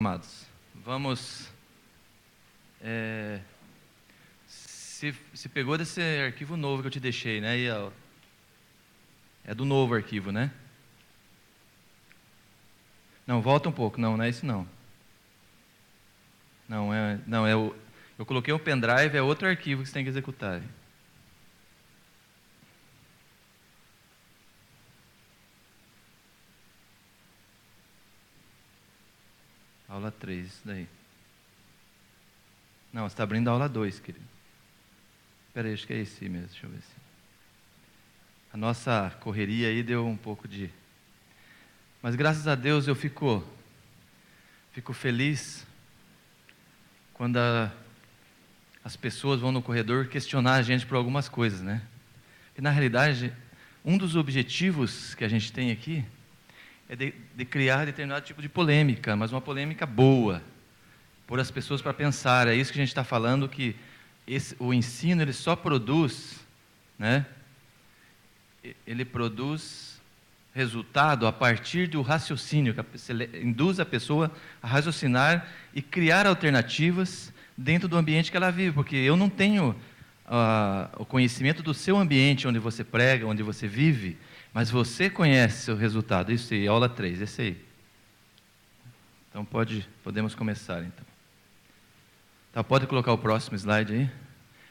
Amados, vamos. Se pegou desse arquivo novo que eu te deixei, né? É do novo arquivo, né? Não, volta um pouco. Não é isso não. Eu coloquei um pendrive, é outro arquivo que você tem que executar. Aula 3, isso daí. Não, você está abrindo a aula 2, querido. Espera aí, acho que é esse mesmo, deixa eu ver se... A nossa correria aí deu um pouco de... Mas graças a Deus eu fico feliz quando as pessoas vão no corredor questionar a gente por algumas coisas, né? E na realidade, um dos objetivos que a gente tem aqui é de criar determinado tipo de polêmica, mas uma polêmica boa, pôr as pessoas para pensar. É isso que a gente está falando, que o ensino ele só produz, né? Ele produz resultado a partir do raciocínio, que induz a pessoa a raciocinar e criar alternativas dentro do ambiente que ela vive, porque eu não tenho o conhecimento do seu ambiente, onde você prega, onde você vive, mas você conhece seu resultado. Isso aí, aula 3, esse aí. Então podemos começar então. Tá, pode colocar o próximo slide aí.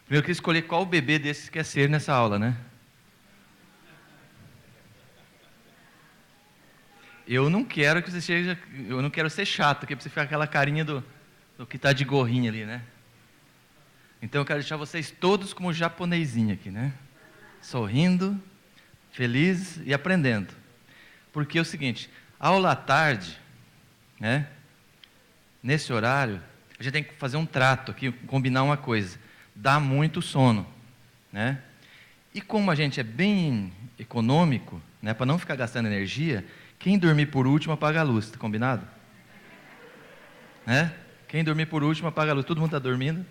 Primeiro eu queria escolher qual bebê desses quer ser nessa aula, né? Eu não quero que você seja, eu não quero ser chato, porque você ficar com aquela carinha do que está de gorrinho ali, né? Então eu quero deixar vocês todos como japonesinho aqui, né? Sorrindo, feliz e aprendendo. Porque é o seguinte, aula à tarde, né? Nesse horário, a gente tem que fazer um trato aqui, combinar uma coisa. Dá muito sono, né? E como a gente é bem econômico, né? Para não ficar gastando energia, quem dormir por último apaga a luz, tá combinado? Né? Quem dormir por último apaga a luz, todo mundo está dormindo.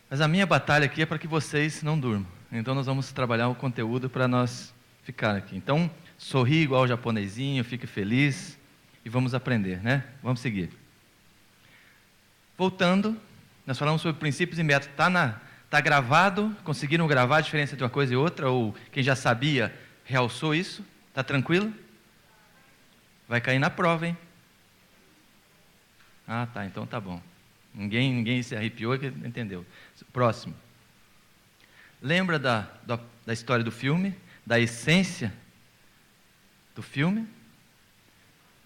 Mas a minha batalha aqui é para que vocês não durmam. Então nós vamos trabalhar o conteúdo para nós ficar aqui. Então, sorri igual o japonesinho, fique feliz e vamos aprender, né? Vamos seguir. Voltando, nós falamos sobre princípios e métodos. Tá gravado? Conseguiram gravar a diferença entre uma coisa e outra? Ou quem já sabia realçou isso? Tá tranquilo? Vai cair na prova, hein? Ah, tá, então tá bom. Ninguém se arrepiou que entendeu. Próximo. Lembra da história do filme? Da essência do filme?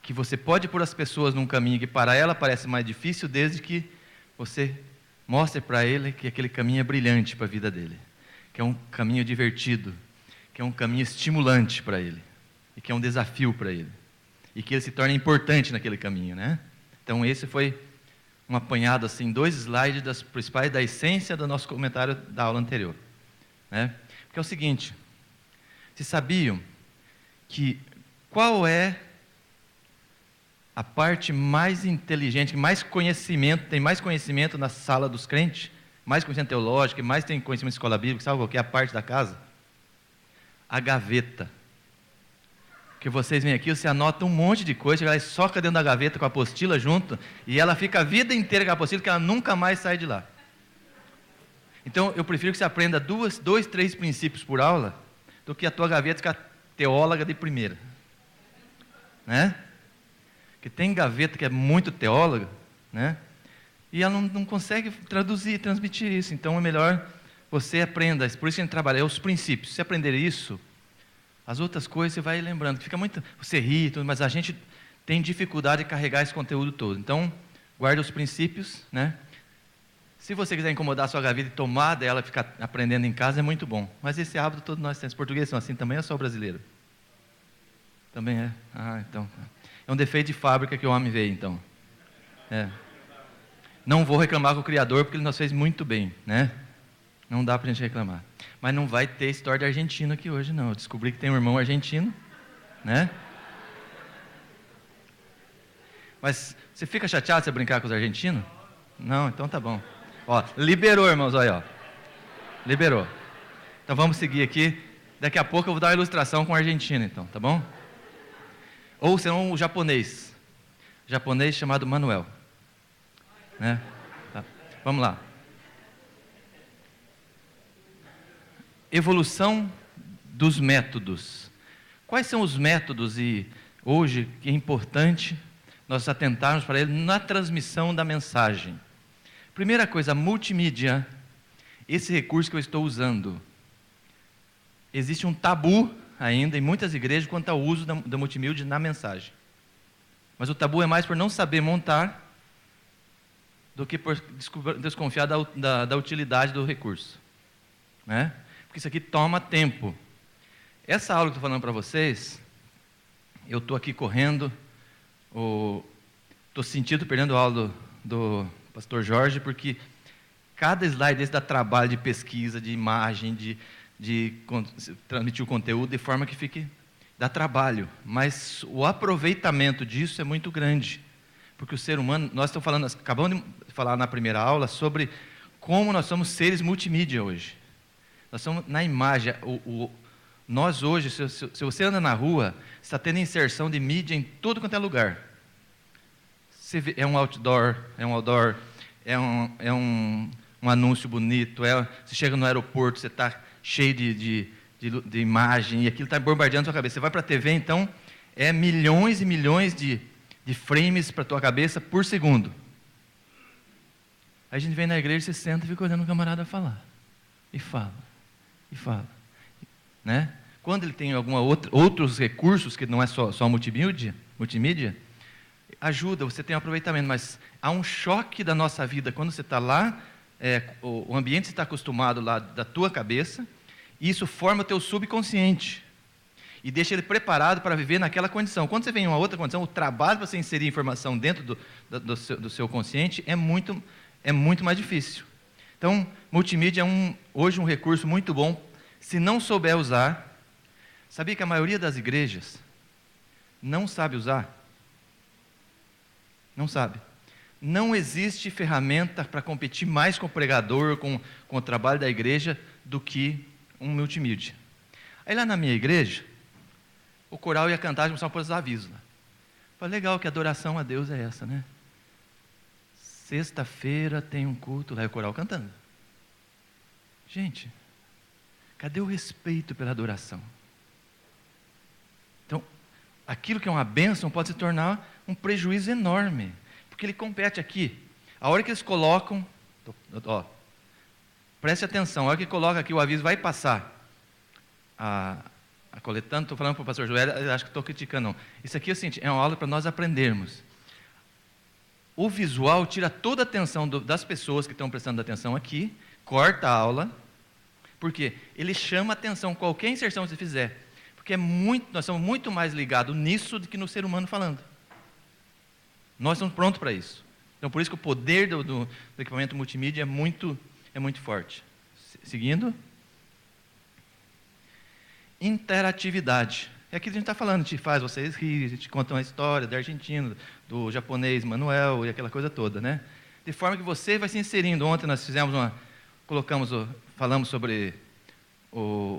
Que você pode pôr as pessoas num caminho que para ela parece mais difícil, desde que você mostre para ele que aquele caminho é brilhante para a vida dele. Que é um caminho divertido. Que é um caminho estimulante para ele. E que é um desafio para ele. E que ele se torne importante naquele caminho, né? Então esse foi um apanhado, assim, 2 slides das principais, da essência do nosso comentário da aula anterior, né? Porque é o seguinte, vocês sabiam que qual é a parte mais inteligente, que mais conhecimento, tem mais conhecimento na sala dos crentes, mais conhecimento teológico, mais tem conhecimento de escola bíblica, sabe qual que é a parte da casa? A gaveta. Que vocês vêm aqui, você anota um monte de coisa, ela soca dentro da gaveta com a apostila junto, e ela fica a vida inteira com a apostila, que ela nunca mais sai de lá. Então, eu prefiro que você aprenda 2, 3 princípios por aula, do que a tua gaveta ficar teóloga de primeira. Né? Porque tem gaveta que é muito teóloga, né? E ela não consegue transmitir isso. Então, é melhor você aprenda. Por isso que a gente trabalha os princípios. Se você aprender isso, as outras coisas você vai lembrando, fica muito, você ri, tudo, mas a gente tem dificuldade de carregar esse conteúdo todo. Então, guarda os princípios, né? Se você quiser incomodar a sua gaveta e tomar dela, ficar aprendendo em casa, é muito bom. Mas esse hábito todos nós temos. Os portugueses são assim também, ou é só o brasileiro? Também é? Ah, então. É um defeito de fábrica que o homem vê, então. É. Não vou reclamar com o Criador, porque ele nos fez muito bem, né? Não dá pra gente reclamar. Mas não vai ter história de argentino aqui hoje, não. Eu descobri que tem um irmão argentino, né? Mas você fica chateado se você brincar com os argentinos? Não, então tá bom. Ó, liberou, irmãos, olha, ó. Liberou. Então vamos seguir aqui. Daqui a pouco eu vou dar uma ilustração com o argentino, então, tá bom? Ou senão o japonês. japonês chamado Manuel. Né? Tá. Vamos lá. Evolução dos métodos. Quais são os métodos e hoje que é importante nós atentarmos para ele na transmissão da mensagem? Primeira coisa, a multimídia, esse recurso que eu estou usando. Existe um tabu ainda em muitas igrejas quanto ao uso da multimídia na mensagem. Mas o tabu é mais por não saber montar do que por desconfiar da utilidade do recurso. Né? Porque isso aqui toma tempo. Essa aula que eu estou falando para vocês, eu estou aqui correndo, estou sentindo perdendo a aula do pastor Jorge, porque cada slide desse dá trabalho de pesquisa, de imagem, de transmitir o conteúdo de forma que dá trabalho. Mas o aproveitamento disso é muito grande. Porque o ser humano, acabamos de falar na primeira aula sobre como nós somos seres multimídia hoje. Nós somos na imagem. Nós hoje, se você anda na rua, você está tendo inserção de mídia em todo quanto é lugar. É um outdoor, é um anúncio bonito, você chega no aeroporto, você está cheio de imagem, e aquilo está bombardeando a sua cabeça. Você vai para a TV, então, é milhões e milhões de frames para a tua cabeça por segundo. Aí a gente vem na igreja, você senta e fica olhando o camarada falar. E fala. Né? Quando ele tem outros recursos, que não é só multimídia, ajuda, você tem um aproveitamento, mas há um choque da nossa vida quando você está lá, o ambiente está acostumado lá da tua cabeça, e isso forma o teu subconsciente, e deixa ele preparado para viver naquela condição. Quando você vem em uma outra condição, o trabalho para você inserir informação dentro do seu consciente é muito mais difícil. Então, multimídia é hoje um recurso muito bom, se não souber usar. Sabia que a maioria das igrejas não sabe usar? Não sabe. Não existe ferramenta para competir mais com o pregador, com o trabalho da igreja, do que um multimídia. Aí lá na minha igreja, o coral ia cantar, começaram a pôr os avisos lá. Falei, legal que a adoração a Deus é essa, né? Sexta-feira tem um culto lá, e o coral cantando. Gente, cadê o respeito pela adoração? Então, aquilo que é uma bênção pode se tornar um prejuízo enorme, porque ele compete aqui. A hora que eles colocam, preste atenção, a hora que coloca aqui o aviso, vai passar a coletânea, estou falando para o pastor Joel, acho que estou criticando, não. Isso aqui é uma aula para nós aprendermos. O visual tira toda a atenção das pessoas que estão prestando atenção aqui, corta a aula, porque ele chama a atenção, qualquer inserção que você fizer, porque nós somos muito mais ligados nisso do que no ser humano falando. Nós estamos prontos para isso. Então, por isso que o poder do equipamento multimídia é muito forte. Seguindo. Interatividade. É aquilo que a gente está falando, a gente faz vocês rirem, a gente conta uma história da Argentina, do japonês Manuel e aquela coisa toda, né? De forma que você vai se inserindo. Ontem nós falamos sobre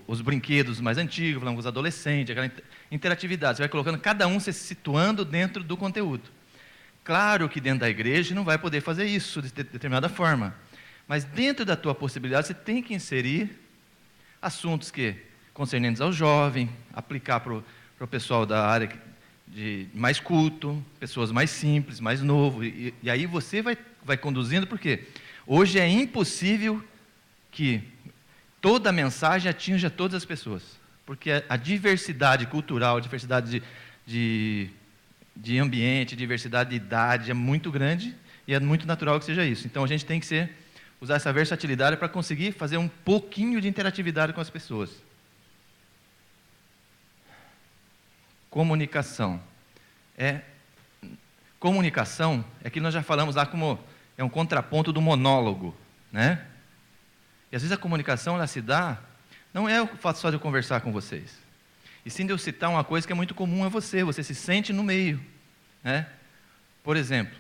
os brinquedos mais antigos, falamos com os adolescentes, aquela interatividade. Você vai colocando cada um se situando dentro do conteúdo. Claro que dentro da igreja não vai poder fazer isso de determinada forma, mas dentro da tua possibilidade você tem que inserir assuntos concernentes ao jovem, aplicar para o pessoal da área de mais culto, pessoas mais simples, mais novo, e aí você vai conduzindo, porque hoje é impossível que toda a mensagem atinja todas as pessoas, porque a diversidade cultural, a diversidade de ambiente, diversidade de idade é muito grande, e é muito natural que seja isso. Então a gente tem que usar essa versatilidade para conseguir fazer um pouquinho de interatividade com as pessoas. Comunicação. Comunicação é que nós já falamos lá como é um contraponto do monólogo, né? E às vezes a comunicação ela se dá, não é o fato só de eu conversar com vocês, e sim de eu citar uma coisa que é muito comum a você se sente no meio, né? Por exemplo,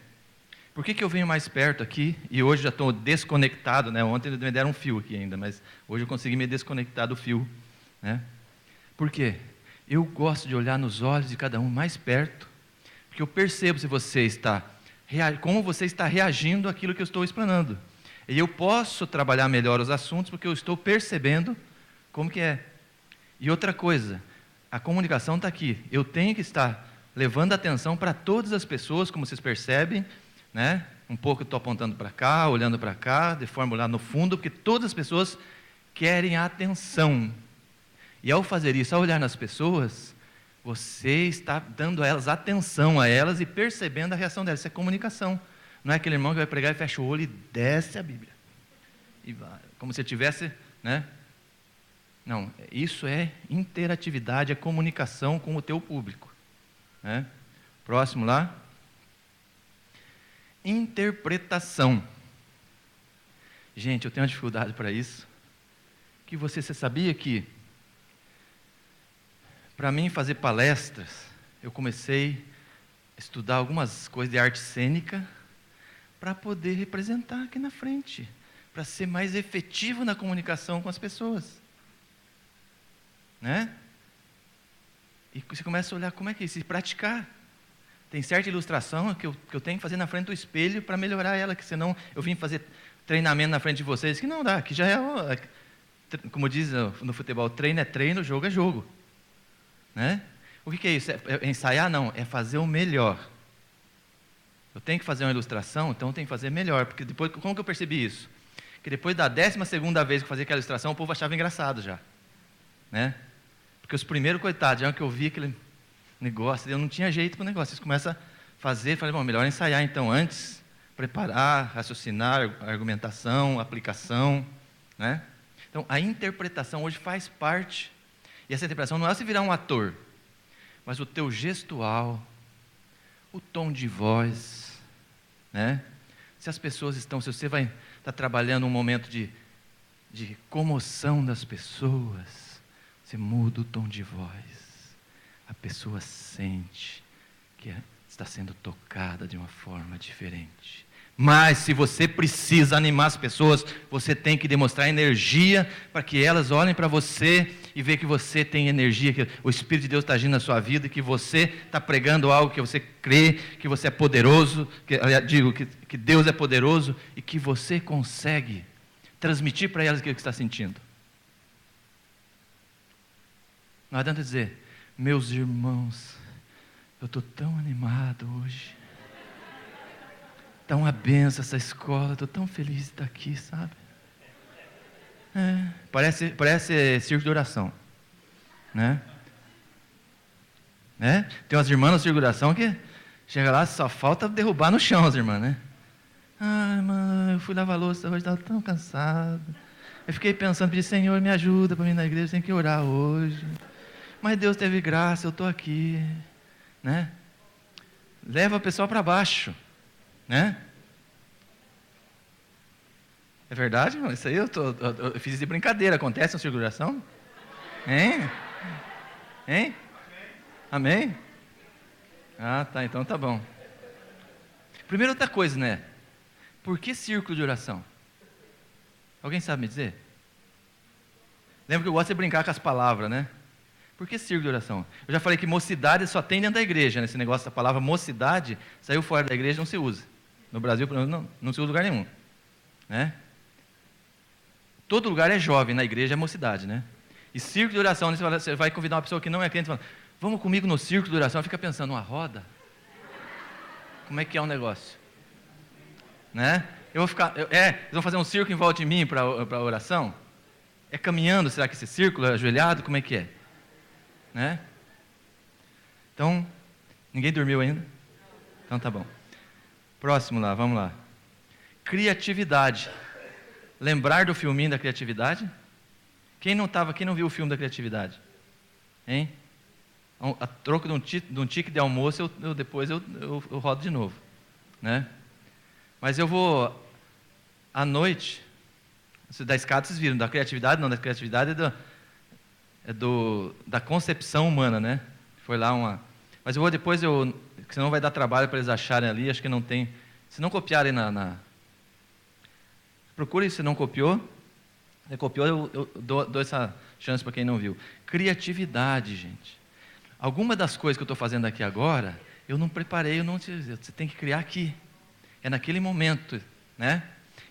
por que eu venho mais perto aqui e hoje já estou desconectado, né? Ontem me deram um fio aqui ainda, mas hoje eu consegui me desconectar do fio, né? Por quê? Eu gosto de olhar nos olhos de cada um mais perto, Porque eu percebo se você está como você está reagindo àquilo que eu estou explanando. E eu posso trabalhar melhor os assuntos porque eu estou percebendo como que é. E outra coisa, a comunicação está aqui. Eu tenho que estar levando atenção para todas as pessoas, como vocês percebem, né? Um pouco eu estou apontando para cá, olhando para cá, de forma lá no fundo, porque todas as pessoas querem a atenção. E ao fazer isso, ao olhar nas pessoas, você está dando a elas atenção a elas e percebendo a reação delas. Isso é comunicação. Não é aquele irmão que vai pregar e fecha o olho e desce a Bíblia. E vai, como se tivesse, né? Não, isso é interatividade, é comunicação com o teu público. Né? Próximo lá. Interpretação. Gente, eu tenho uma dificuldade para isso. Que você sabia que, para mim fazer palestras, eu comecei a estudar algumas coisas de arte cênica para poder representar aqui na frente, para ser mais efetivo na comunicação com as pessoas. Né? E você começa a olhar como é que é isso, e praticar. Tem certa ilustração que eu tenho que fazer na frente do espelho para melhorar ela, que senão eu vim fazer treinamento na frente de vocês, que não dá, que já é, como diz no futebol, treino é treino, jogo é jogo. Né? O que é isso? É ensaiar? Não, é fazer o melhor. Eu tenho que fazer uma ilustração, então eu tenho que fazer melhor, porque depois, como que eu percebi isso? Que depois da 12ª vez que eu fazia aquela ilustração, o povo achava engraçado já. Né? Porque os primeiros, coitados, já que eu vi aquele negócio, eu não tinha jeito para o negócio. Vocês começam a fazer, falei, bom, melhor ensaiar então antes, preparar, raciocinar, argumentação, aplicação. Né? Então, a interpretação hoje faz parte, e essa interpretação não é você virar um ator, mas o teu gestual, o tom de voz, né? Se as pessoas estão, se você vai estar trabalhando um momento de comoção das pessoas, você muda o tom de voz, a pessoa sente que está sendo tocada de uma forma diferente. Mas se você precisa animar as pessoas, você tem que demonstrar energia para que elas olhem para você e vejam que você tem energia, que o Espírito de Deus está agindo na sua vida, que você está pregando algo que você crê, que você é poderoso, que Deus é poderoso e que você consegue transmitir para elas aquilo que está sentindo. Não adianta dizer, meus irmãos, eu estou tão animado hoje. Está uma benção essa escola, estou tão feliz de estar aqui, sabe? Parece circo de oração, né? Tem umas irmãs no circo de oração que chega lá, só falta derrubar no chão as irmãs, né? Ai, mãe, eu fui lavar a louça hoje, estava tão cansado. Eu fiquei pensando, pedi, Senhor, me ajuda para mim na igreja, tem que orar hoje. Mas Deus teve graça, eu estou aqui, né? Leva o pessoal para baixo. Né? É verdade? Isso aí eu fiz isso de brincadeira. Acontece na circulação? Hein? Hein? Amém? Ah, tá. Então tá bom. Primeiro, outra coisa, né? Por que círculo de oração? Alguém sabe me dizer? Lembra que eu gosto de brincar com as palavras, né? Por que círculo de oração? Eu já falei que mocidade só tem dentro da igreja, né? Esse negócio da palavra mocidade saiu fora da igreja, não se usa. No Brasil, não se usa em lugar nenhum. Né? Todo lugar é jovem, na igreja é mocidade. Né? E círculo de oração, você vai convidar uma pessoa que não é crente, e fala, vamos comigo no círculo de oração, fica pensando, uma roda? Como é que é o negócio? Né? Eles vão fazer um círculo em volta de mim para a oração? É caminhando, será que esse círculo é ajoelhado? Como é que é? Né? Então, ninguém dormiu ainda? Então tá bom. Próximo lá, vamos lá. Criatividade. Lembrar do filminho da criatividade? Quem não viu o filme da criatividade? Hein? A troco de um tique de almoço, depois eu rodo de novo. Né? Mas eu vou, à noite, da escada vocês viram, da criatividade, não, da criatividade da concepção humana, né? Foi lá mas eu vou depois, senão vai dar trabalho para eles acharem ali, acho que não tem. Se não copiarem procure, se não copiou. Se copiou, eu dou essa chance para quem não viu. Criatividade, gente. Alguma das coisas que eu estou fazendo aqui agora eu não preparei, você tem que criar aqui. É naquele momento, né?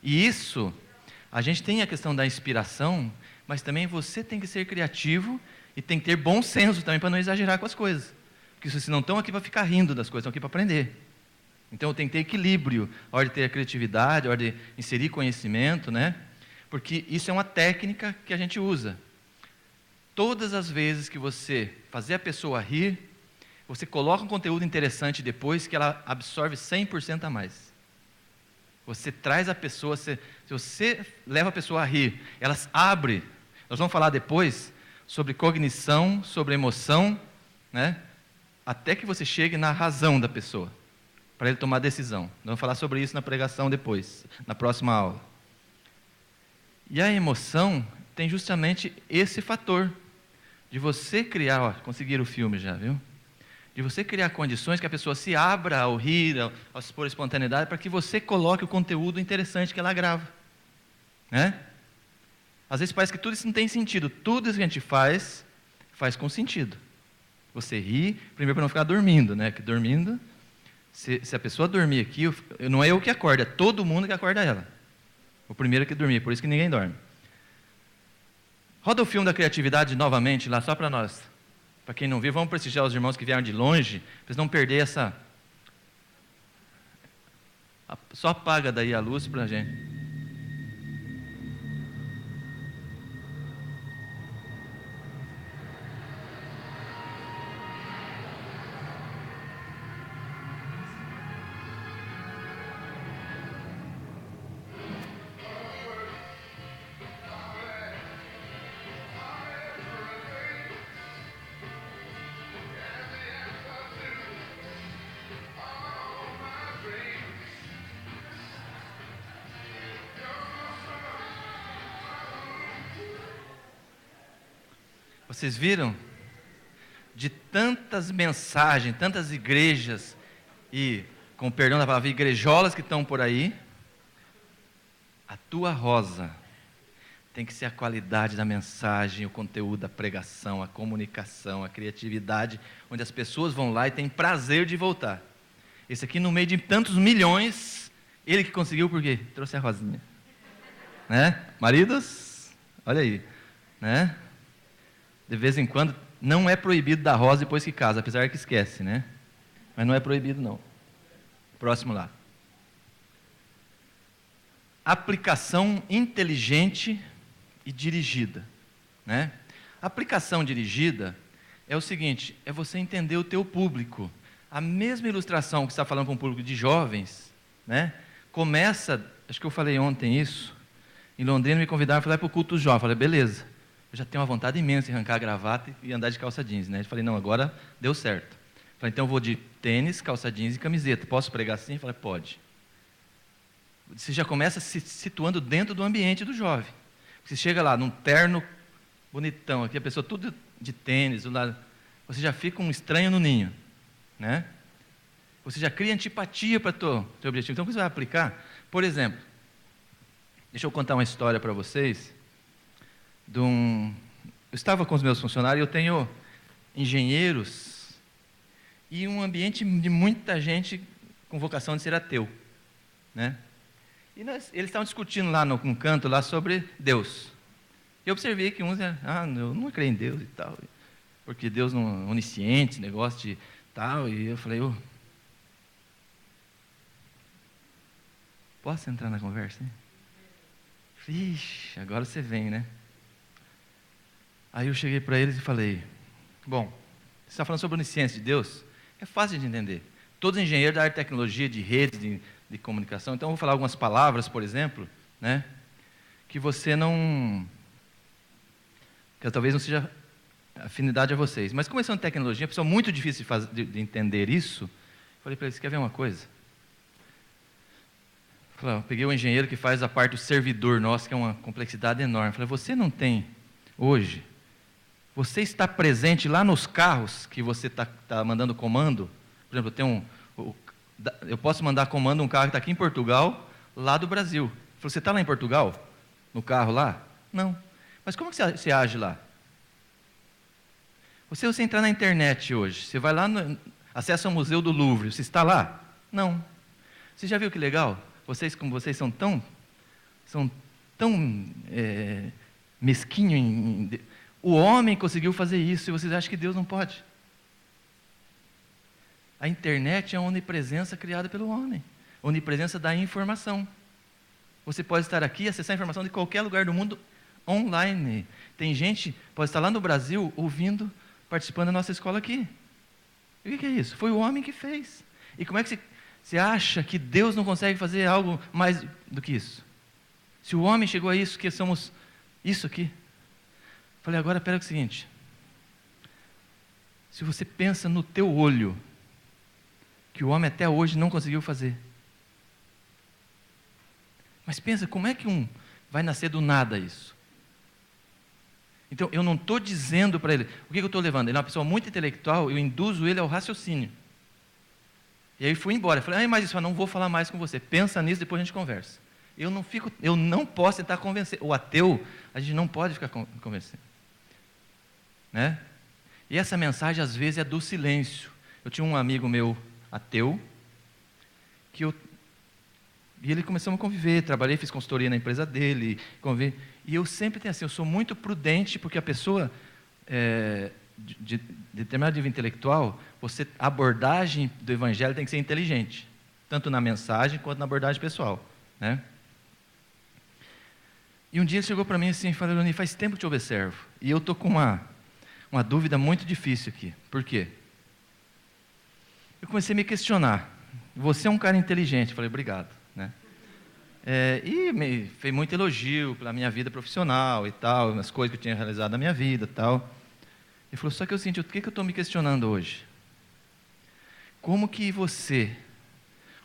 E isso, a gente tem a questão da inspiração, mas também você tem que ser criativo e tem que ter bom senso também para não exagerar com as coisas. Porque vocês não estão aqui para ficar rindo das coisas, estão aqui para aprender. Então eu tenho que ter equilíbrio, a hora de ter a criatividade, a hora de inserir conhecimento, né? Porque isso é uma técnica que a gente usa. Todas as vezes que você fazer a pessoa rir, você coloca um conteúdo interessante depois que ela absorve 100% a mais. Você traz a pessoa, se você leva a pessoa a rir, ela abre. Nós vamos falar depois sobre cognição, sobre emoção, né? Até que você chegue na razão da pessoa, para ele tomar decisão. Nós vamos falar sobre isso na pregação depois, na próxima aula. E a emoção tem justamente esse fator de você criar, ó, conseguiram o filme já, viu? De você criar condições que a pessoa se abra ao rir, ao expor espontaneidade, para que você coloque o conteúdo interessante que ela grava, né? Às vezes parece que tudo isso não tem sentido. Tudo isso que a gente faz com sentido. Você ri, primeiro para não ficar dormindo, né? Que dormindo, se a pessoa dormir aqui, não é eu que acordo, é todo mundo que acorda ela. O primeiro que dormir, por isso que ninguém dorme. Roda o filme da criatividade novamente lá, só para nós. Para quem não viu, vamos prestigiar os irmãos que vieram de longe, para eles não perder essa... Só apaga daí a luz para a gente. Vocês viram? De tantas mensagens, tantas igrejas, e, com o perdão da palavra, igrejolas que estão por aí, a tua rosa tem que ser a qualidade da mensagem, o conteúdo da pregação, a comunicação, a criatividade, onde as pessoas vão lá e têm prazer de voltar. Esse aqui, no meio de tantos milhões, ele que conseguiu, por quê? Trouxe a rosinha. Né? Maridos, olha aí, né? De vez em quando, não é proibido dar rosa depois que casa, apesar que esquece, né? Mas não é proibido, não. Próximo lá. Aplicação inteligente e dirigida, né? Aplicação dirigida é o seguinte, é você entender o teu público. A mesma ilustração que você está falando com um público de jovens, né? Começa, acho que eu falei ontem isso, em Londrina me convidaram para ir para o culto jovem. Eu falei, beleza. Eu já tenho uma vontade imensa de arrancar a gravata e andar de calça jeans, né? Eu falei, não, agora deu certo. Eu falei, então eu vou de tênis, calça jeans e camiseta. Posso pregar assim? Eu falei, pode. Você já começa se situando dentro do ambiente do jovem. Você chega lá, num terno bonitão, aqui a pessoa tudo de tênis, do lado, você já fica um estranho no ninho, né? Você já cria antipatia para o teu objetivo. Então, o que você vai aplicar? Por exemplo, deixa eu contar uma história para vocês. Eu estava com os meus funcionários, eu tenho engenheiros e um ambiente de muita gente com vocação de ser ateu, né? E eles estavam discutindo lá no canto lá sobre Deus. Eu observei que uns eu não creio em Deus e tal, porque Deus não é onisciente, negócio de tal, e eu falei, posso entrar na conversa, hein? Ixi, agora você vem, né? Aí eu cheguei para eles e falei, bom, você está falando sobre a onisciência de Deus? É fácil de entender. Todos engenheiros da área de tecnologia, de redes, de comunicação, então eu vou falar algumas palavras, por exemplo, né, que você não, que talvez não seja afinidade a vocês. Mas começando tecnologia, é uma pessoa muito difícil de entender isso. Falei para eles, quer ver uma coisa? Falei, peguei o engenheiro que faz a parte do servidor nosso, que é uma complexidade enorme. Falei, você não tem hoje... Você está presente lá nos carros que você está mandando comando? Por exemplo, eu posso mandar comando um carro que está aqui em Portugal, lá do Brasil. Você está lá em Portugal? No carro lá? Não. Mas como que você age lá? Se você entrar na internet hoje, você vai lá Acesso ao Museu do Louvre. Você está lá? Não. Você já viu que legal? Vocês, como vocês são tão mesquinhos. O homem conseguiu fazer isso e vocês acham que Deus não pode? A internet é a onipresença criada pelo homem. A onipresença da informação. Você pode estar aqui e acessar a informação de qualquer lugar do mundo online. Tem gente, pode estar lá no Brasil, ouvindo, participando da nossa escola aqui. E o que é isso? Foi o homem que fez. E como é que você acha que Deus não consegue fazer algo mais do que isso? Se o homem chegou a isso, que somos isso aqui. Falei, agora pera o seguinte. Se você pensa no teu olho, que o homem até hoje não conseguiu fazer. Mas pensa, como é que vai nascer do nada isso? Então, eu não estou dizendo para ele, o que eu estou levando? Ele é uma pessoa muito intelectual, eu induzo ele ao raciocínio. E aí fui embora, falei, mas isso, eu não vou falar mais com você, pensa nisso, depois a gente conversa. Eu não posso tentar convencer. O ateu, a gente não pode ficar convencendo. Né? E essa mensagem, às vezes, é do silêncio. Eu tinha um amigo meu, ateu, e ele começou a conviver, trabalhei, fiz consultoria na empresa dele, e eu sempre tenho assim, eu sou muito prudente, porque a pessoa, de determinado nível intelectual, a abordagem do evangelho tem que ser inteligente, tanto na mensagem quanto na abordagem pessoal. Né? E um dia ele chegou para mim assim, e falou, Leoni, faz tempo que te observo, e eu estou com uma dúvida muito difícil aqui. Por quê? Eu comecei a me questionar. Você é um cara inteligente. Eu falei, obrigado. Né? E me fez muito elogio pela minha vida profissional e tal, as coisas que eu tinha realizado na minha vida e tal. Ele falou, só que eu senti, o que eu estou me questionando hoje? Como que você,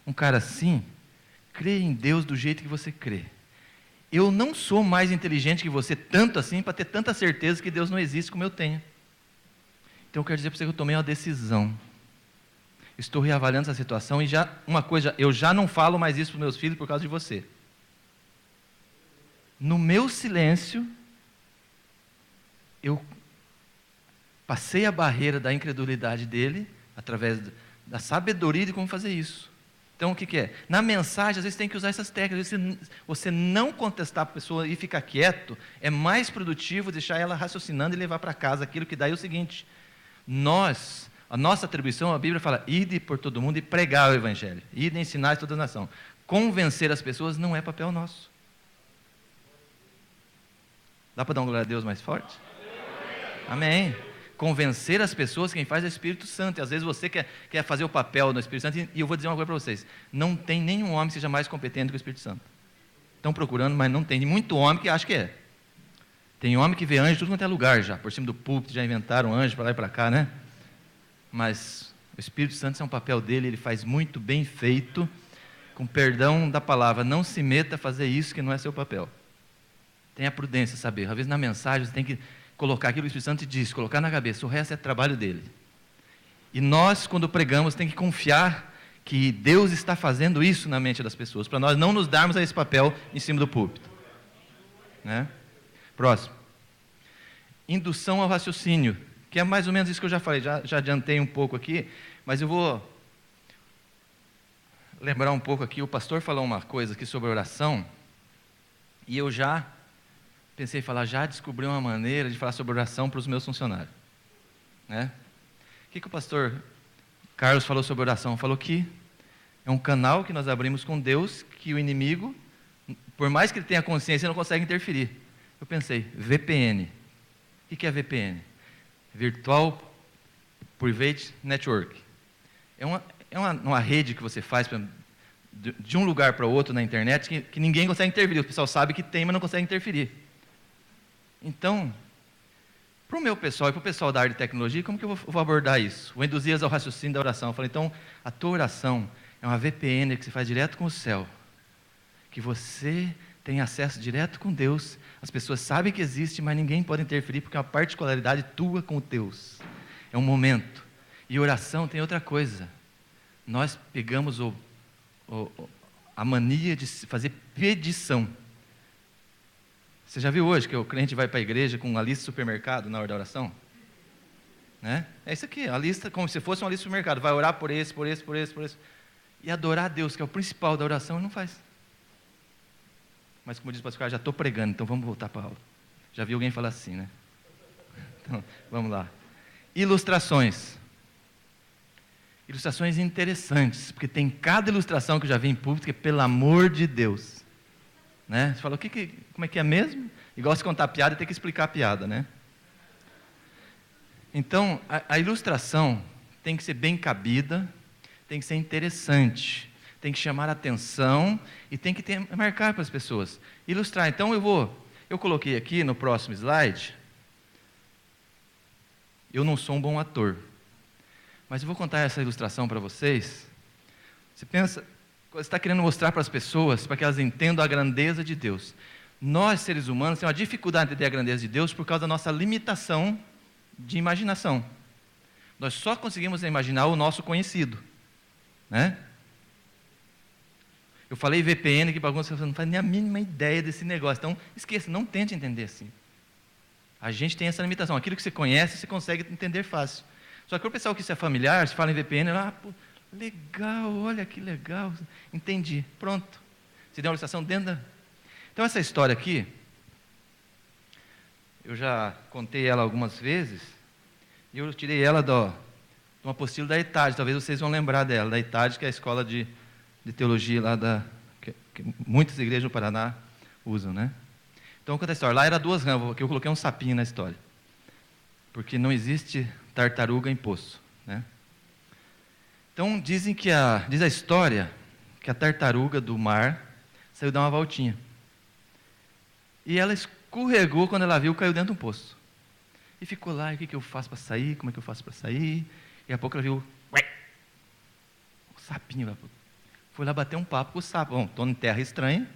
um cara assim, crê em Deus do jeito que você crê? Eu não sou mais inteligente que você, tanto assim, para ter tanta certeza que Deus não existe como eu tenho. Então eu quero dizer para você que eu tomei uma decisão. Estou reavaliando essa situação e eu já não falo mais isso para os meus filhos por causa de você. No meu silêncio, eu passei a barreira da incredulidade dele, através da sabedoria de como fazer isso. Então, o que é? Na mensagem, às vezes tem que usar essas técnicas. Você não contestar para a pessoa e ficar quieto, é mais produtivo deixar ela raciocinando e levar para casa aquilo que daí é o seguinte. A nossa atribuição, a Bíblia fala, ide por todo mundo e pregar o Evangelho. Ide e ensinar a toda a nação. Convencer as pessoas não é papel nosso. Dá para dar uma glória a Deus mais forte? Amém. Convencer as pessoas, quem faz é o Espírito Santo. E às vezes você quer fazer o papel do Espírito Santo, e eu vou dizer uma coisa para vocês. Não tem nenhum homem que seja mais competente que o Espírito Santo. Estão procurando, mas não tem. Muito homem que acha que é. Tem homem que vê anjo em tudo quanto é lugar já. Por cima do púlpito, já inventaram anjo para lá e para cá, né? Mas o Espírito Santo, isso é um papel dele, ele faz muito bem feito, com perdão da palavra, não se meta a fazer isso que não é seu papel. Tenha prudência, saber. Às vezes na mensagem você tem que colocar aquilo que o Espírito Santo te diz, colocar na cabeça, o resto é trabalho dele. E nós, quando pregamos, tem que confiar que Deus está fazendo isso na mente das pessoas, para nós não nos darmos a esse papel em cima do púlpito. Né? Próximo. Indução ao raciocínio. Que é mais ou menos isso que eu já falei, já adiantei um pouco aqui, mas eu vou lembrar um pouco aqui. O pastor falou uma coisa aqui sobre oração, e eu já pensei em falar, já descobri uma maneira de falar sobre oração para os meus funcionários. Né? O que o pastor Carlos falou sobre oração? Falou que é um canal que nós abrimos com Deus, que o inimigo, por mais que ele tenha consciência, não consegue interferir. Eu pensei, VPN. O que é VPN? Virtual Private Network. É uma rede que você faz de um lugar para outro na internet que ninguém consegue interferir. O pessoal sabe que tem, mas não consegue interferir. Então, para o meu pessoal e para o pessoal da área de tecnologia, como que eu vou abordar isso? Vou induzir ao raciocínio da oração. Eu falei, então, a tua oração é uma VPN que você faz direto com o céu. Que você tem acesso direto com Deus. As pessoas sabem que existe, mas ninguém pode interferir, porque é uma particularidade tua com Deus. É um momento. E oração tem outra coisa. Nós pegamos a mania de fazer pedição. Você já viu hoje que o crente vai para a igreja com uma lista de supermercado na hora da oração? Né? É isso aqui, a lista, como se fosse uma lista do mercado. Vai orar por esse. E adorar a Deus, que é o principal da oração, ele não faz. Mas como diz o pastor, já estou pregando, então vamos voltar para a aula. Já vi alguém falar assim, né? Então, vamos lá. Ilustrações. Ilustrações interessantes, porque tem cada ilustração que eu já vi em público, que pelo amor de Deus. Né? Você fala, como é que é mesmo? Igual se contar piada, tem que explicar a piada, né? Então, a ilustração tem que ser bem cabida, tem que ser interessante, tem que chamar a atenção e tem que marcar para as pessoas. Ilustrar, então eu coloquei aqui no próximo slide, eu não sou um bom ator, mas eu vou contar essa ilustração para vocês. Você pensa, você está querendo mostrar para as pessoas, para que elas entendam a grandeza de Deus. Nós, seres humanos, temos uma dificuldade de entender a grandeza de Deus por causa da nossa limitação de imaginação. Nós só conseguimos imaginar o nosso conhecido, né? Eu falei VPN, que para alguns pessoas não fazem nem a mínima ideia desse negócio. Então, esqueça, não tente entender assim. A gente tem essa limitação. Aquilo que você conhece, você consegue entender fácil. Só que o pessoal que isso é familiar, se fala em VPN, pô, legal, olha que legal. Entendi, pronto. Você deu uma ilustração dentro da... Então, essa história aqui, eu já contei ela algumas vezes, e eu tirei ela de um apostilo da ETAD, talvez vocês vão lembrar dela, da ETAD, que é a escola de teologia lá que muitas igrejas no Paraná usam, né? Então, conta a história. Lá era 2 rãs, que eu coloquei um sapinho na história, porque não existe tartaruga em poço, né? Então, diz a história que a tartaruga do mar saiu dar uma voltinha, e ela escorregou quando ela viu, caiu dentro de um poço. E ficou lá, e o que eu faço para sair? Como é que eu faço para sair? E a pouco ela viu, o sapinho lá. Foi lá bater um papo com o sapo. Bom, estou em terra estranha,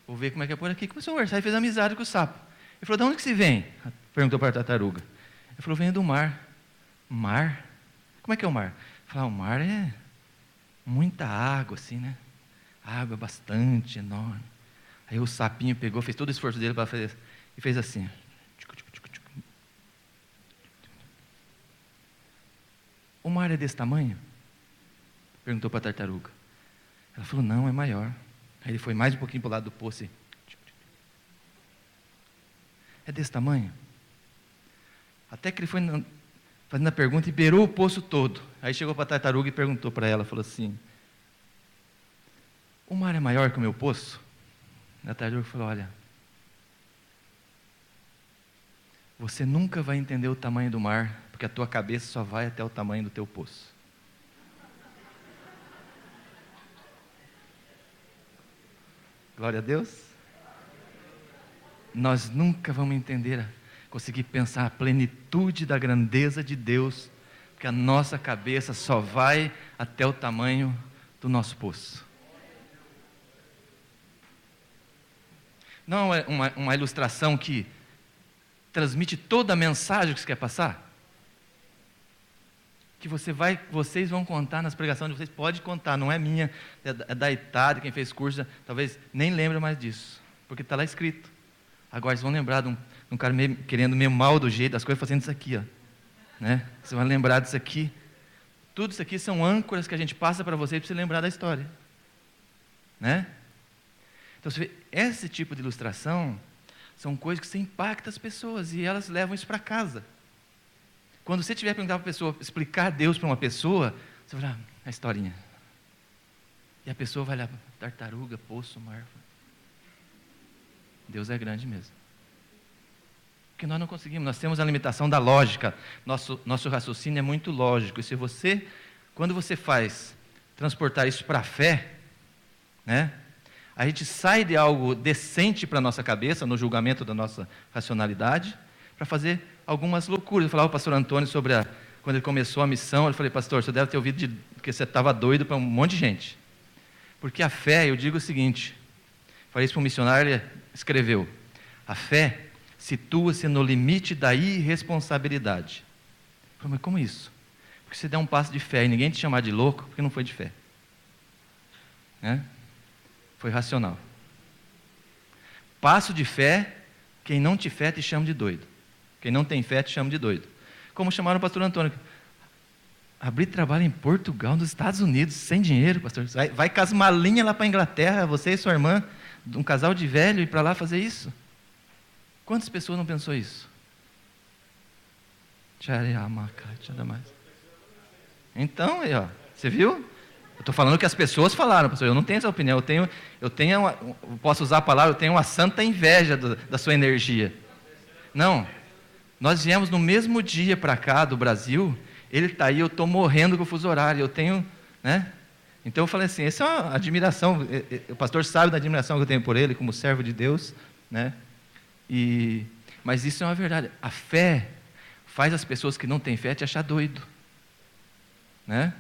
vou ver como é que é por aqui. Começou a conversar e fez amizade com o sapo. Ele falou, de onde que você vem? Perguntou para a tartaruga. Ele falou, venho do mar. Mar? Como é que é o mar? Ele falou, o mar é muita água, assim, né? Água bastante, enorme. Aí o sapinho pegou, fez todo o esforço dele para fazer, e fez assim. O mar é desse tamanho? Perguntou para a tartaruga. Ela falou, não, é maior. Aí ele foi mais um pouquinho para o lado do poço. É desse tamanho? Até que ele foi fazendo a pergunta e beirou o poço todo. Aí chegou para a tartaruga e perguntou para ela, falou assim, o mar é maior que o meu poço? A tartaruga falou, olha, você nunca vai entender o tamanho do mar, porque a tua cabeça só vai até o tamanho do teu poço. Glória a Deus. Nós nunca vamos entender, conseguir pensar a plenitude da grandeza de Deus, porque a nossa cabeça só vai até o tamanho do nosso poço. Não é uma ilustração que transmite toda a mensagem que você quer passar? Que vocês vão contar nas pregações de vocês, pode contar, não é minha, é da ETAD, quem fez curso, talvez nem lembre mais disso, porque está lá escrito. Agora vocês vão lembrar de um cara querendo meio mal do jeito, das coisas fazendo isso aqui, ó, né? Você vai lembrar disso aqui. Tudo isso aqui são âncoras que a gente passa para vocês para você lembrar da história, né? Então, você vê, esse tipo de ilustração são coisas que você impacta as pessoas e elas levam isso para casa. Quando você tiver que perguntar para a pessoa, explicar Deus para uma pessoa, você vai falar, a historinha. E a pessoa vai lá, tartaruga, poço, mar. Deus é grande mesmo. Porque nós não conseguimos, nós temos a limitação da lógica. Nosso raciocínio é muito lógico. E quando você faz transportar isso para a fé, né? A gente sai de algo decente para a nossa cabeça, no julgamento da nossa racionalidade, para fazer algumas loucuras. Eu falava ao pastor Antônio quando ele começou a missão, eu falei, pastor, você deve ter ouvido que você estava doido para um monte de gente. Porque a fé, eu digo o seguinte, falei isso para um missionário, ele escreveu, a fé situa-se no limite da irresponsabilidade. Eu falei, mas como isso? Porque você der um passo de fé e ninguém te chamar de louco, porque não foi de fé. Né? Foi racional. Passo de fé, quem não te fé te chama de doido. Quem não tem fé te chama de doido. Como chamaram o pastor Antônio. Abrir trabalho em Portugal, nos Estados Unidos, sem dinheiro, pastor. Vai com as malinhas lá para a Inglaterra, você e sua irmã, um casal de velho, ir para lá fazer isso. Quantas pessoas não pensou isso? Então, aí, ó, você viu? Eu estou falando que as pessoas falaram, pastor. Eu não tenho essa opinião. Eu posso usar a palavra, eu tenho uma santa inveja da sua energia. Não. Nós viemos no mesmo dia para cá do Brasil. Ele está aí, eu estou morrendo com o fuso horário. Eu tenho, né? Então eu falei assim, essa é uma admiração. O pastor sabe da admiração que eu tenho por ele, como servo de Deus, né? Mas isso é uma verdade. A fé faz as pessoas que não têm fé te achar doido, né?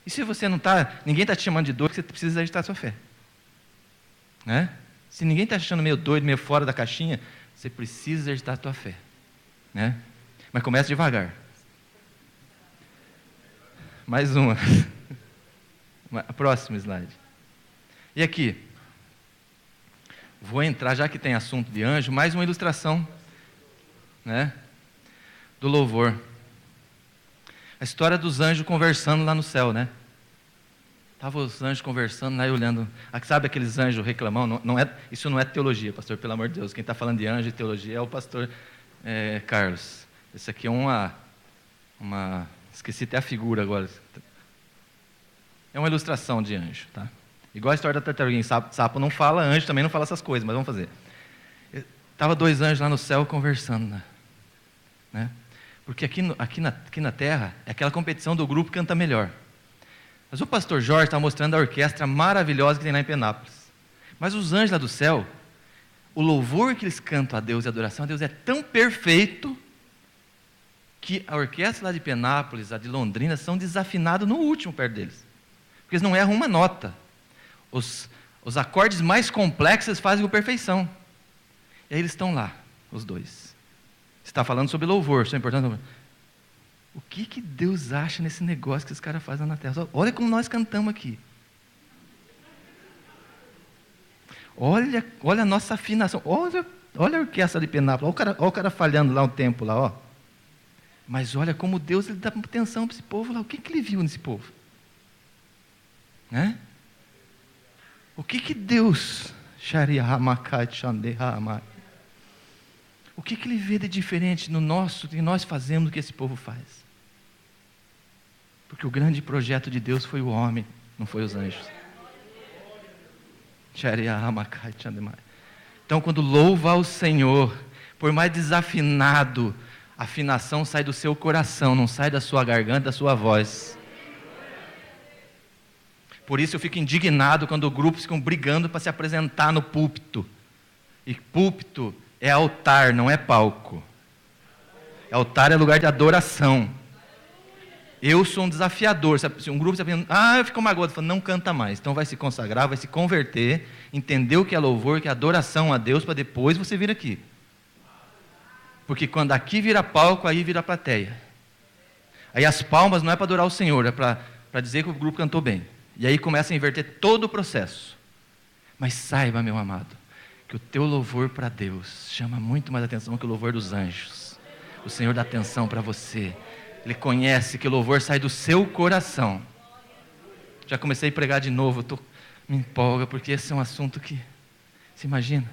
E se você não está, ninguém está te chamando de doido, você precisa exercitar a sua fé, né? Se ninguém está te achando meio doido, meio fora da caixinha, você precisa exercitar a tua fé, né? Mas começa devagar. Mais uma. Próximo slide. E aqui, vou entrar, já que tem assunto de anjo, mais uma ilustração, né, do louvor. A história dos anjos conversando lá no céu, né? Estavam os anjos conversando, lá olhando. Sabe aqueles anjos reclamando? Isso não é teologia, pastor, pelo amor de Deus. Quem está falando de anjo e teologia é o pastor Carlos. Esse aqui é esqueci até a figura agora. É uma ilustração de anjo, tá? Igual a história da tartaruguinha. Sapo não fala, anjo também não fala essas coisas, mas vamos fazer. Estava 2 anjos lá no céu conversando, né? Porque aqui na terra é aquela competição do grupo que canta melhor. Mas o pastor Jorge está mostrando a orquestra maravilhosa que tem lá em Penápolis. Mas os anjos lá do céu, o louvor que eles cantam a Deus e a adoração a Deus é tão perfeito que a orquestra lá de Penápolis, a de Londrina, são desafinados no último perto deles. Porque eles não erram uma nota. Os acordes mais complexos eles fazem com perfeição. E aí eles estão lá, os dois. Você está falando sobre louvor, isso é importante. O que Deus acha nesse negócio que esse cara faz lá na terra? Olha como nós cantamos aqui. Olha a nossa afinação. Olha a orquestra de Penápolis. Olha o cara falhando lá um tempo lá, ó. Mas olha como Deus ele dá atenção para esse povo lá. O que ele viu nesse povo? Né? O que Deus... O que ele vê de diferente no nosso, que nós fazemos, do que esse povo faz? Porque o grande projeto de Deus foi o homem, não foi os anjos. Então, quando louva ao Senhor, por mais desafinado, a afinação sai do seu coração, não sai da sua garganta, da sua voz. Por isso eu fico indignado quando o grupo ficam brigando para se apresentar no púlpito. E púlpito é altar, não é palco. Altar é lugar de adoração. Eu sou um desafiador. Se um grupo está pensando, eu fico magoado, eu falo, não canta mais. Então vai se consagrar, vai se converter, entender o que é louvor, que é adoração a Deus, para depois você vir aqui. Porque quando aqui vira palco, aí vira plateia. Aí as palmas não é para adorar o Senhor, é para dizer que o grupo cantou bem. E aí começa a inverter todo o processo. Mas saiba, meu amado, que o teu louvor para Deus chama muito mais atenção que o louvor dos anjos. O Senhor dá atenção para você. Ele conhece que o louvor sai do seu coração. Já comecei a pregar de novo, me empolga, porque esse é um assunto que, você imagina?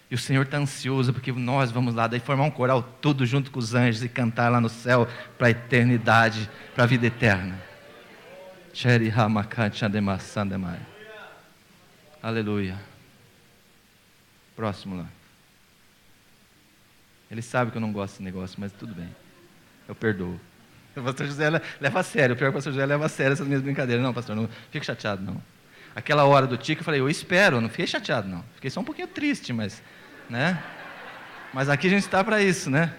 E o Senhor está ansioso, porque nós vamos lá, daí formar um coral tudo junto com os anjos e cantar lá no céu, para a eternidade, para a vida eterna. Aleluia. Próximo lá. Ele sabe que eu não gosto desse negócio, mas tudo bem. Eu perdoo. O pastor José leva a sério. O pior é que o pastor José leva a sério essas minhas brincadeiras. Não, pastor, não fique chateado, não. Aquela hora do tique, eu falei, eu espero. Não fiquei chateado, não. Fiquei só um pouquinho triste, mas... né? Mas aqui a gente está para isso, né?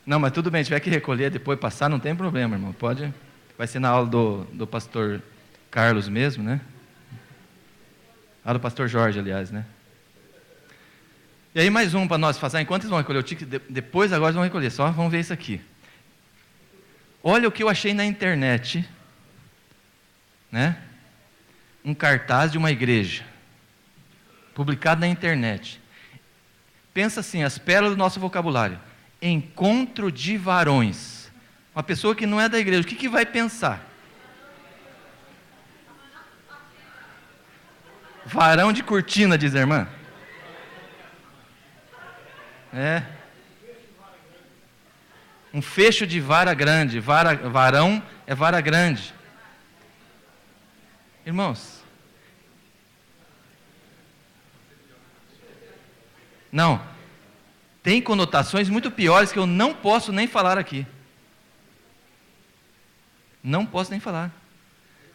Não, mas tudo bem. Se tiver que recolher, depois passar, não tem problema, irmão. Pode... Vai ser na aula do pastor Carlos mesmo, né? Aula do pastor Jorge, aliás, né? E aí mais um para nós fazer, enquanto eles vão recolher o tique, depois agora eles vão recolher, só vamos ver isso aqui. Olha o que eu achei na internet, né? Um cartaz de uma igreja, publicado na internet. Pensa assim, as pérolas do nosso vocabulário. Encontro de varões. Uma pessoa que não é da igreja, o que vai pensar? Varão de cortina, diz a irmã. É. Um fecho de vara grande. Varão é vara grande. Irmãos. Não. Tem conotações muito piores que eu não posso nem falar aqui. Não posso nem falar.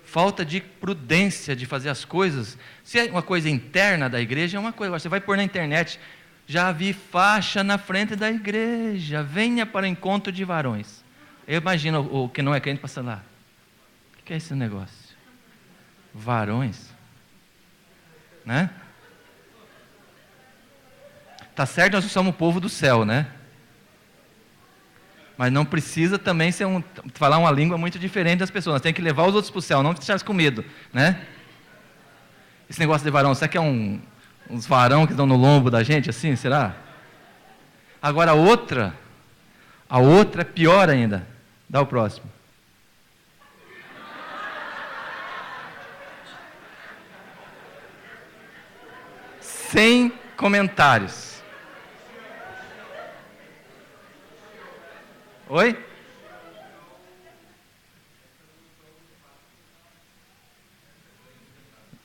Falta de prudência de fazer as coisas. Se é uma coisa interna da igreja, é uma coisa. Você vai pôr na internet, já vi faixa na frente da igreja, venha para o encontro de varões. Eu imagino o que não é crente passando lá. O que é esse negócio? Varões? Né? Tá certo, nós somos o povo do céu, né? Mas não precisa também falar uma língua muito diferente das pessoas. Nós temos que levar os outros para o céu, não deixar eles com medo, né? Esse negócio de varão, será que é uns varão que estão no lombo da gente, assim, será? Agora a outra é pior ainda. Dá o próximo. Sem comentários. Oi?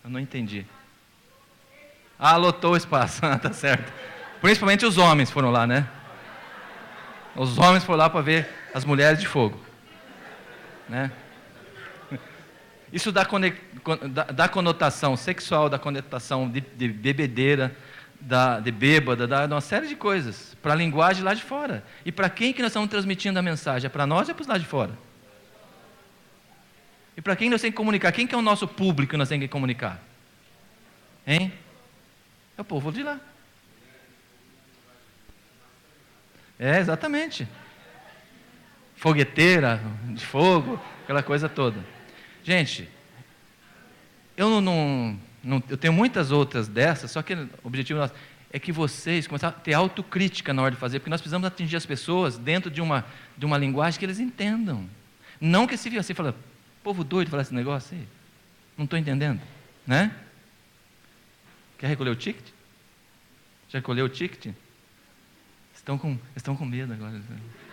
Eu não entendi. Lotou o espaço, tá certo. Principalmente os homens foram lá, né? Os homens foram lá para ver as mulheres de fogo, né? Isso dá conotação sexual, dá conotação de bebedeira, de bêbada, dá uma série de coisas para a linguagem lá de fora. E para quem que nós estamos transmitindo a mensagem? É para nós ou é para os lá de fora? E para quem nós temos que comunicar? Quem que é o nosso público que nós temos que comunicar? Hein? É o povo de lá. É, exatamente. Fogueteira, de fogo, aquela coisa toda. Gente, eu eu tenho muitas outras dessas, só que o objetivo nosso é que vocês começem a ter autocrítica na hora de fazer, porque nós precisamos atingir as pessoas dentro de uma linguagem que eles entendam. Não que se viu assim, fala, povo doido falar esse negócio aí, não estou entendendo, né? Quer recolher o ticket? Já recolheu o ticket? Estão com medo agora.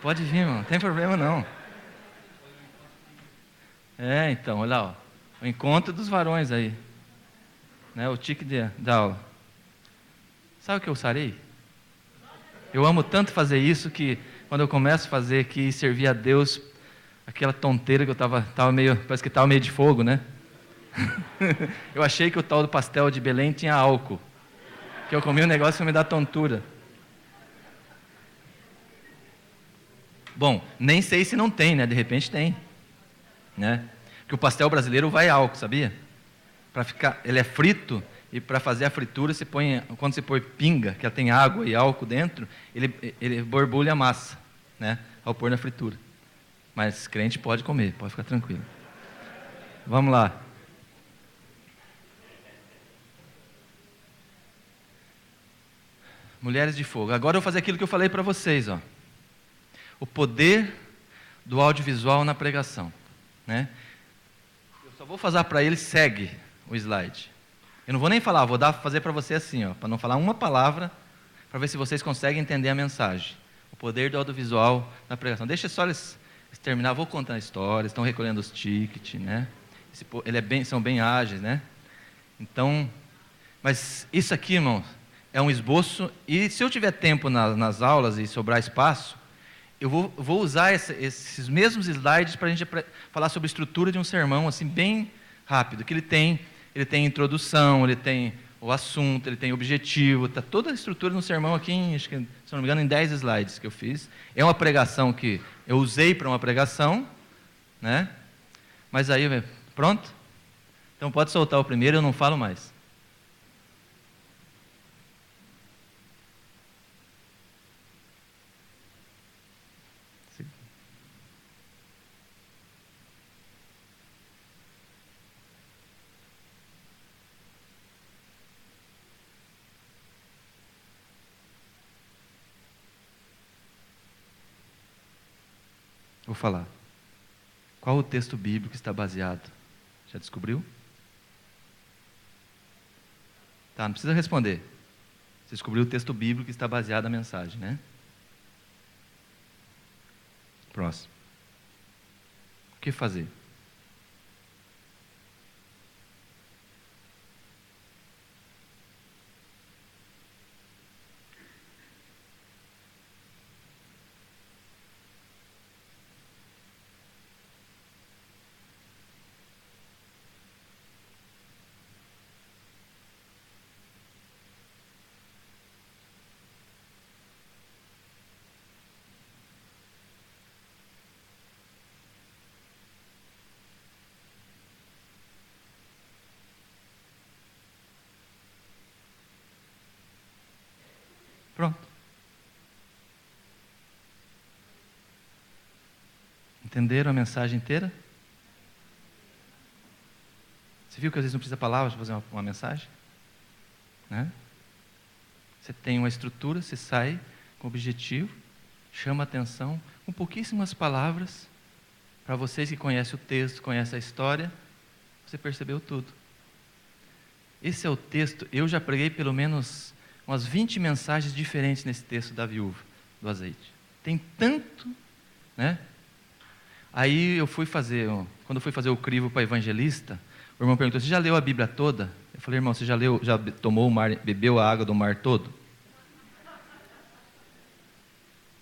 Pode vir, irmão, não tem problema não. Então, olha lá, o encontro dos varões aí, né? O ticket da aula. Sabe o que eu sarei? Eu amo tanto fazer isso que quando eu começo a fazer aqui, servir a Deus, aquela tonteira que eu tava meio, parece que estava meio de fogo, né? Eu achei que o tal do pastel de Belém tinha álcool, que eu comi um negócio que me dá tontura. Bom, nem sei se não tem, né? De repente tem, né? Porque o pastel brasileiro vai álcool, sabia? Ele é frito e para fazer a fritura quando você põe pinga, que ela tem água e álcool dentro, ele borbulha a massa, né? Ao pôr na fritura. Mas crente pode comer, pode ficar tranquilo. Vamos lá. Mulheres de fogo. Agora eu vou fazer aquilo que eu falei para vocês, ó. O poder do audiovisual na pregação, né? Eu só vou fazer para ele, segue o slide. Eu não vou nem falar, vou fazer para você assim, ó, para não falar uma palavra, para ver se vocês conseguem entender a mensagem. O poder do audiovisual na pregação. Deixa só eles terminar, vou contar a história, estão recolhendo os tickets, né? São bem ágeis, né? Então, mas isso aqui, irmãos, é um esboço, e se eu tiver tempo nas aulas e sobrar espaço, eu vou usar esses mesmos slides para a gente falar sobre a estrutura de um sermão, assim, bem rápido, que ele tem introdução, ele tem o assunto, ele tem objetivo, está toda a estrutura no sermão aqui, acho que, se não me engano, em 10 slides que eu fiz. É uma pregação que eu usei para uma pregação, né? Mas aí, pronto? Então pode soltar o primeiro, eu não falo mais. vou falar. Qual o texto bíblico está baseado? Já descobriu? Tá, não precisa responder. Você descobriu o texto bíblico que está baseado na mensagem, né? Próximo. O que fazer? Pronto. Entenderam a mensagem inteira? Você viu que às vezes não precisa palavras para fazer uma mensagem? Né? Você tem uma estrutura, você sai com objetivo, chama atenção, com pouquíssimas palavras, para vocês que conhecem o texto, conhecem a história, você percebeu tudo. Esse é o texto, eu já preguei pelo menos umas 20 mensagens diferentes nesse texto da viúva, do azeite. Tem tanto, né? Aí eu fui fazer, quando eu fui fazer o crivo para evangelista, o irmão perguntou: você já leu a Bíblia toda? Eu falei: irmão, você já tomou o mar, bebeu a água do mar todo? Eu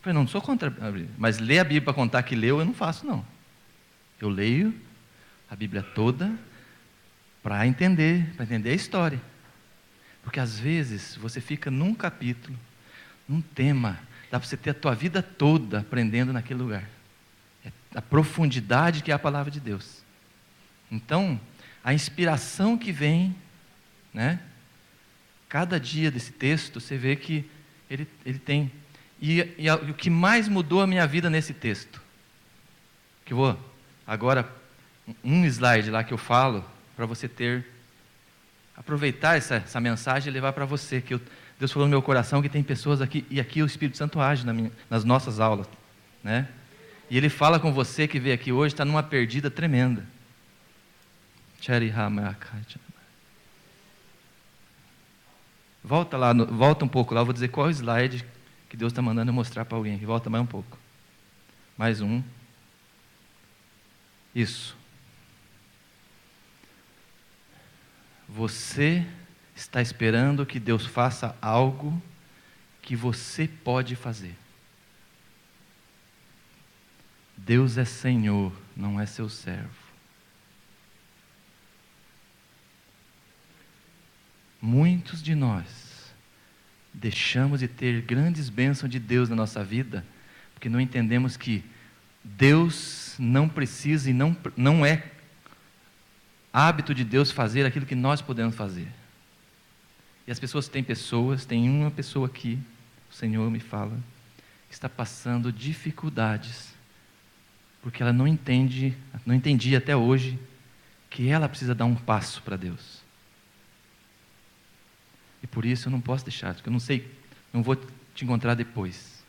falei: não sou contra a Bíblia, mas ler a Bíblia para contar que leu, eu não faço não. Eu leio a Bíblia toda para entender a história. Porque às vezes você fica num capítulo, num tema, dá para você ter a tua vida toda aprendendo naquele lugar. É a profundidade que é a palavra de Deus. Então, a inspiração que vem, né? Cada dia desse texto, você vê que ele tem. E o que mais mudou a minha vida nesse texto, que eu vou agora, um slide lá que eu falo, para você aproveitar essa mensagem e levar para você, que Deus falou no meu coração que tem pessoas aqui, e aqui o Espírito Santo age nas nossas aulas, né? E Ele fala com você que veio aqui hoje, está numa perdida tremenda. Volta lá, volta um pouco lá, eu vou dizer qual é o slide que Deus está mandando eu mostrar para alguém. Volta mais um pouco. Mais um. Isso. Você está esperando que Deus faça algo que você pode fazer. Deus é Senhor, não é seu servo. Muitos de nós deixamos de ter grandes bênçãos de Deus na nossa vida, porque não entendemos que Deus não precisa e não é hábito de Deus fazer aquilo que nós podemos fazer. E as pessoas, tem uma pessoa aqui, o Senhor me fala, que está passando dificuldades, porque ela não entendia até hoje que ela precisa dar um passo para Deus. E por isso eu não posso deixar, porque eu não sei, não vou te encontrar depois.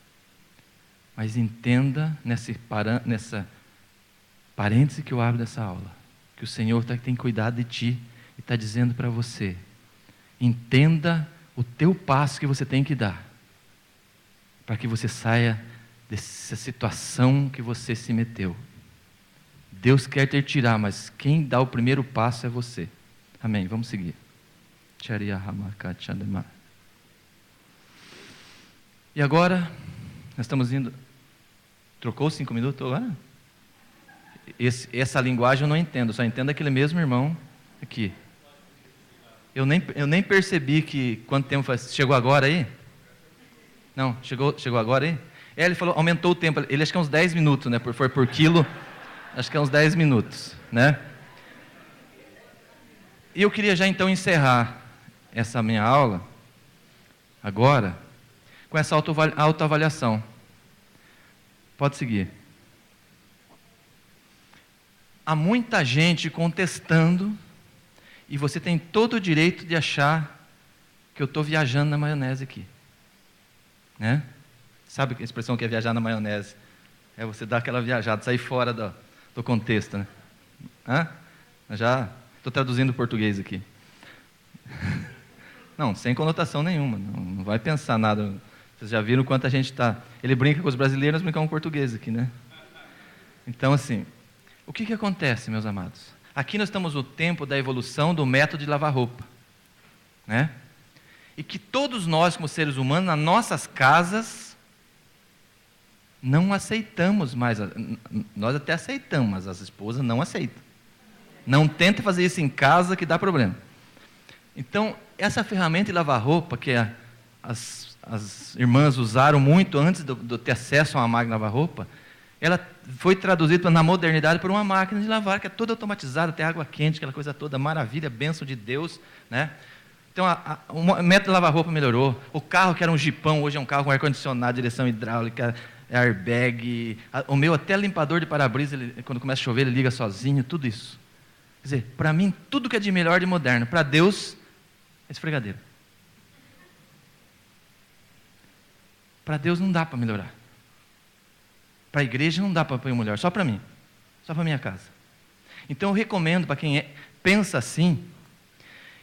Mas entenda nessa parêntese que eu abro dessa aula, que o Senhor tem cuidado de ti e está dizendo para você: entenda o teu passo que você tem que dar, para que você saia dessa situação que você se meteu. Deus quer te tirar, mas quem dá o primeiro passo é você. Amém, vamos seguir. E agora, nós estamos indo. Trocou 5 minutos agora? Essa linguagem eu não entendo, só entendo aquele mesmo irmão aqui. Eu nem percebi que quanto tempo faz. Chegou agora aí? Não, chegou agora aí? Ele falou, aumentou o tempo. Ele acho que é uns 10 minutos, né? Foi por quilo, acho que é uns 10 minutos, né? E eu queria já então encerrar essa minha aula, agora, com essa autoavaliação. Pode seguir. Há muita gente contestando, e você tem todo o direito de achar que eu estou viajando na maionese aqui. Né? Sabe a expressão que é viajar na maionese? É você dar aquela viajada, sair fora do contexto, né? Hã? Já estou traduzindo o português aqui. Não, sem conotação nenhuma, não vai pensar nada. Vocês já viram quanto a gente está... Ele brinca com os brasileiros, nós brincamos com português aqui, né? Então, assim, o que acontece, meus amados? Aqui nós estamos no tempo da evolução do método de lavar roupa, né? E que todos nós, como seres humanos, nas nossas casas, não aceitamos mais. Nós até aceitamos, mas as esposas não aceitam. Não tenta fazer isso em casa que dá problema. Então, essa ferramenta de lavar roupa, que as irmãs usaram muito antes de ter acesso a uma máquina de lavar roupa, ela foi traduzida na modernidade por uma máquina de lavar, que é toda automatizada, tem água quente, aquela coisa toda, maravilha, bênção de Deus, né? Então, o método de lavar roupa melhorou. O carro, que era um jipão, hoje é um carro com ar-condicionado, direção hidráulica, airbag. O meu até limpador de para-brisa, quando começa a chover, ele liga sozinho, tudo isso. Quer dizer, para mim, tudo que é de melhor, de moderno. Para Deus, é esfregadeira. Para Deus não dá para melhorar. Para a igreja não dá para pôr melhor, só para mim. Só para a minha casa. Então eu recomendo para quem pensa assim,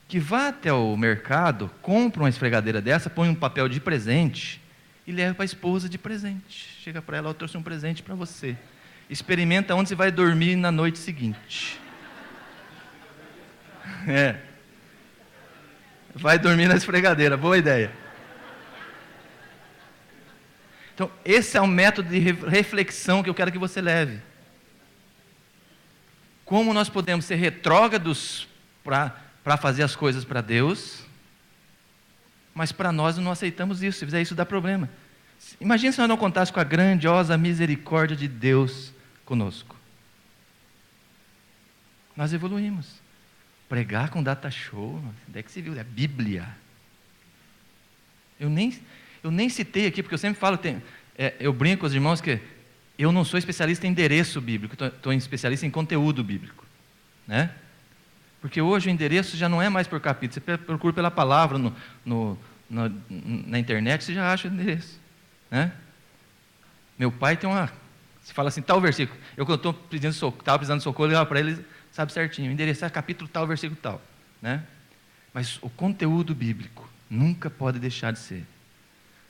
que vá até o mercado, compre uma esfregadeira dessa, põe um papel de presente e leve para a esposa de presente. Chega para ela, eu trouxe um presente para você. Experimenta onde você vai dormir na noite seguinte. Vai dormir na esfregadeira, boa ideia. Então, esse é um método de reflexão que eu quero que você leve. Como nós podemos ser retrógrados para fazer as coisas para Deus, mas para nós não aceitamos isso. Se fizer isso, dá problema. Imagina se nós não contássemos com a grandiosa misericórdia de Deus conosco. Nós evoluímos. Pregar com data show, onde é que se viu? É Bíblia. Eu nem citei aqui, porque eu sempre falo, eu brinco com os irmãos que eu não sou especialista em endereço bíblico, estou especialista em conteúdo bíblico, né? Porque hoje o endereço já não é mais por capítulo, você procura pela palavra na internet, você já acha o endereço, né? Meu pai tem você fala assim, tal versículo, quando estou estava precisando de socorro, eu ligava para ele, sabe certinho, o endereço é capítulo tal, versículo tal, né? Mas o conteúdo bíblico nunca pode deixar de ser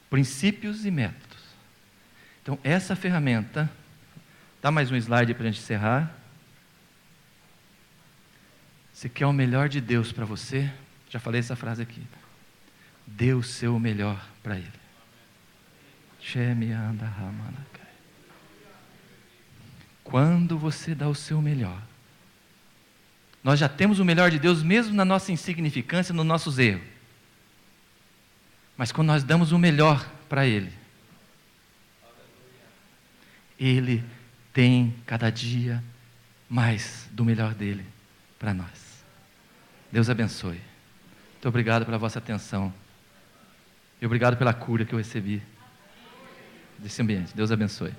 princípios e métodos. Então, essa ferramenta, dá mais um slide para a gente encerrar. Você quer o melhor de Deus para você? Já falei essa frase aqui. Dê o seu melhor para Ele. Quando você dá o seu melhor, nós já temos o melhor de Deus, mesmo na nossa insignificância, nos nossos erros. Mas quando nós damos o melhor para Ele, Ele tem cada dia mais do melhor dele para nós. Deus abençoe. Muito obrigado pela vossa atenção. E obrigado pela cura que eu recebi desse ambiente. Deus abençoe.